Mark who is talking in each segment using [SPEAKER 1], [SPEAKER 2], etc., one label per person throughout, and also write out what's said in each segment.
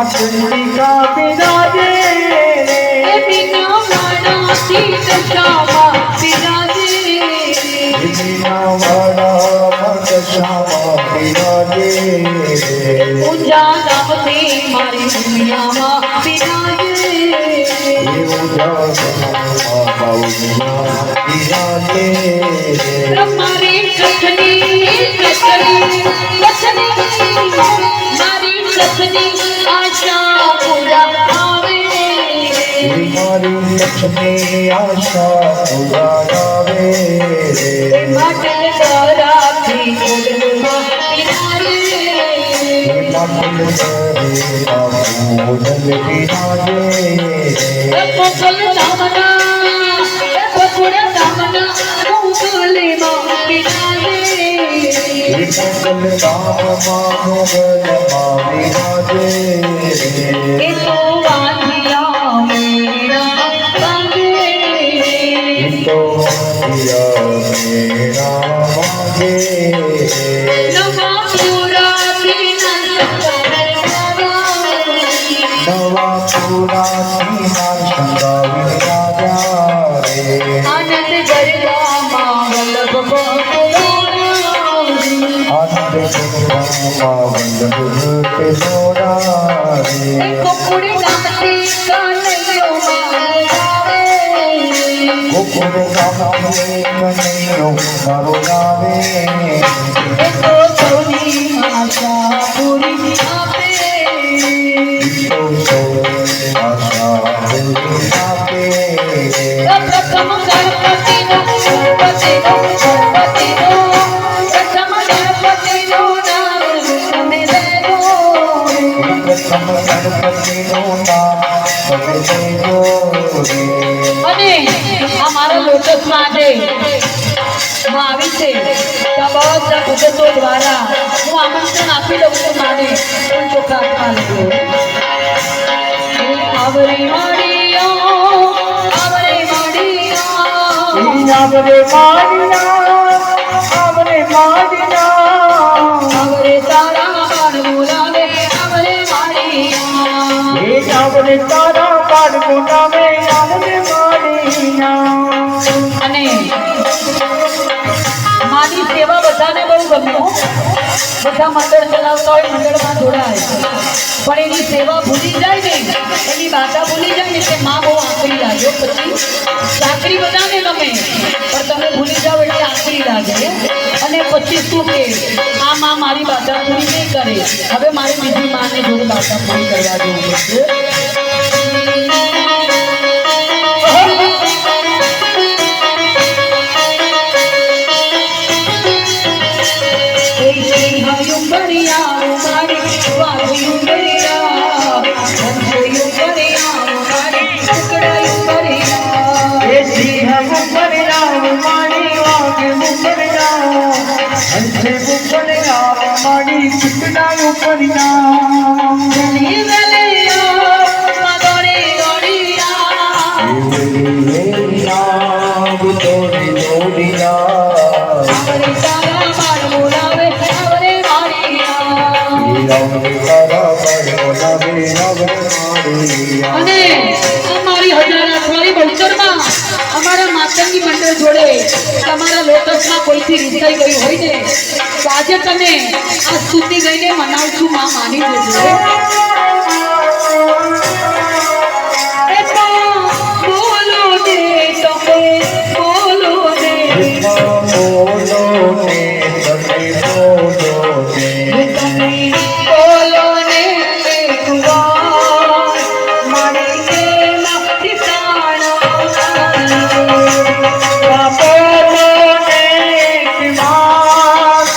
[SPEAKER 1] चंडिका विराजे
[SPEAKER 2] बिना वाड़ा शीत श्यामा विराजे
[SPEAKER 1] बिना वाड़ा श्यामा विराजे
[SPEAKER 2] ऊंचा नाम से मारी दुनिया माँ विराजे हमारे कथनी कथनी कथनी मारी कथनी आशा पूरा आवे
[SPEAKER 1] हमारी लक्ष्मी आशा पूरा आवे
[SPEAKER 2] मटल करा थी गुलमा विराजे
[SPEAKER 1] मटल करेगा फूल विराजे
[SPEAKER 2] कोकल दामना कोकुड़ दामना कोकले माँ विराजे
[SPEAKER 1] कोकल दामना कोकल माँ विराजे
[SPEAKER 2] तो वांधिया मेरा बांधे
[SPEAKER 1] तो वांधिया मेरा बांधे
[SPEAKER 2] नवा पूरा दीना
[SPEAKER 1] नवा पूरा दीना शंका विराजा रे
[SPEAKER 2] आनंद गरबा माँ वल्लभ
[SPEAKER 1] आनंद गरबा माँ वल्लभ के मोरा रे
[SPEAKER 2] कोकुड़ गामती कानैयो मारे
[SPEAKER 1] कोकुड़ गामती कानैयो मारो नावे
[SPEAKER 2] तो सोनी आशा पूरी आपे
[SPEAKER 1] तो आशा पूरी आपे
[SPEAKER 2] प्रथम गणपति नो प्रथम गणपति नो नाम તમે દેવો
[SPEAKER 1] प्रथम गणपति नो नाम તમે દેવો રે
[SPEAKER 2] અને આ મારો લોટસ માટે હું આવી છે તો બધા ભક્તો દ્વારા હું આમંત્રણ આપી દઉં છું માને પણ ચોખ્ખા હાથમાં લેજો આવરે માડિયા આવરે માડિયા
[SPEAKER 1] आवरे माडिया आवरे माडिया
[SPEAKER 2] आवरे तारा पाड़ बोलावे आवरे माडिया
[SPEAKER 1] आवरे तारा पाड़ बोलावे आवरे माडिया
[SPEAKER 2] અને મારી સેવા બધાને બહુ ગમી બધા મંડળ ચલાવતા હોય મંડળમાં જોડાય પણ એની સેવા ભૂલી જાય ને એની બાધા ભૂલી જાય ને તે માં બહુ આકરી લાગે પછી ચાકરી બધાને ગમે પણ તમે ભૂલી જાઓ એટલે આકરી લાગે અને પછી શું કે આ માં મારી બાધા પૂરી નહીં કરે હવે મારે બીજી માને જોડે બાધા પૂરી કરવા જવું પડશે
[SPEAKER 1] Om તારા બાળકોના વેરાવર મારિયા
[SPEAKER 2] અને અમારી હજારા અઠવાડી બહુચરમાં અમારા માતંગી મંડળ જોડે તમારા લોટસમાં કોઈથી રીસાઈ ગયું હોય ને તો આજે તમે આ સ્તુતિ ગઈને મનાવશું માં માની લેજો એ માં બોલો ને તમે બોલો ને
[SPEAKER 1] બોલો ને તમે બોલો ને
[SPEAKER 2] તમે બોલો ને એક વાર મારી પ્રેમ ઠિકાણા
[SPEAKER 1] બોલો ને કિમાર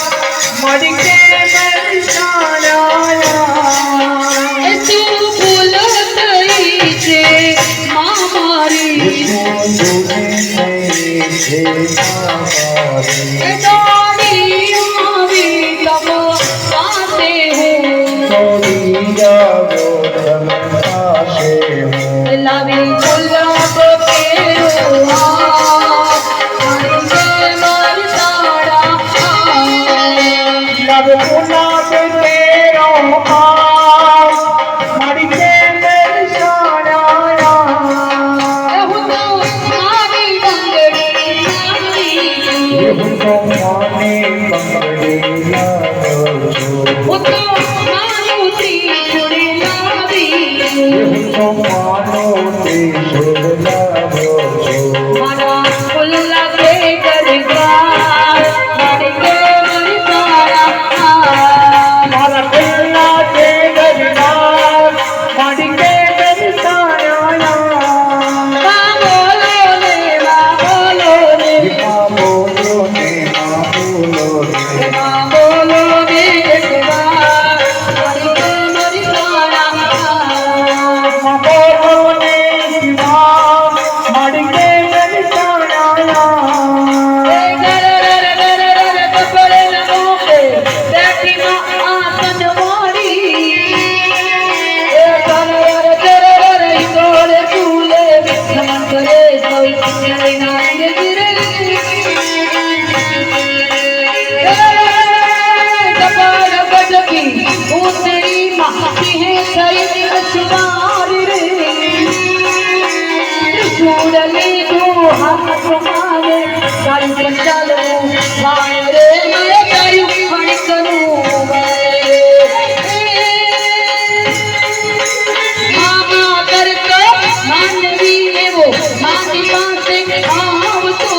[SPEAKER 1] મળી કે મેરી શાળા
[SPEAKER 2] એ તું ભૂલ થઈ છે માં મારી એ દોડી આવી તબ પાસે હું લાવી ગુલાબ કેરો હાથ મારી મારી તારા હું તો મારી બંગડી હું તો મારું ત્રિશુળ લાવી મારા ફૂલા કે ગરગા મારી કે મારી તારા માં બોલો ને માં બોલો ને માં બોલો ને એક વાર મારી કે મારી તારા એ ગરરરરરરર કપડે ન મોકે બેઠી માં આસન મોડી એ ગરરરરરર ઈગોળ ચૂલે નમન કરે સોઈ નઈ નાઈ ગિરે કપાળ બટકી ઉતરી માહી હે થઈ અસમારી રે છોડલી તું હાથ મારે તારું સંચાલવું વાય રે મેં તારું ફણકનું વાય મામા કરતો માનવી એવો મારી પાસે આવતો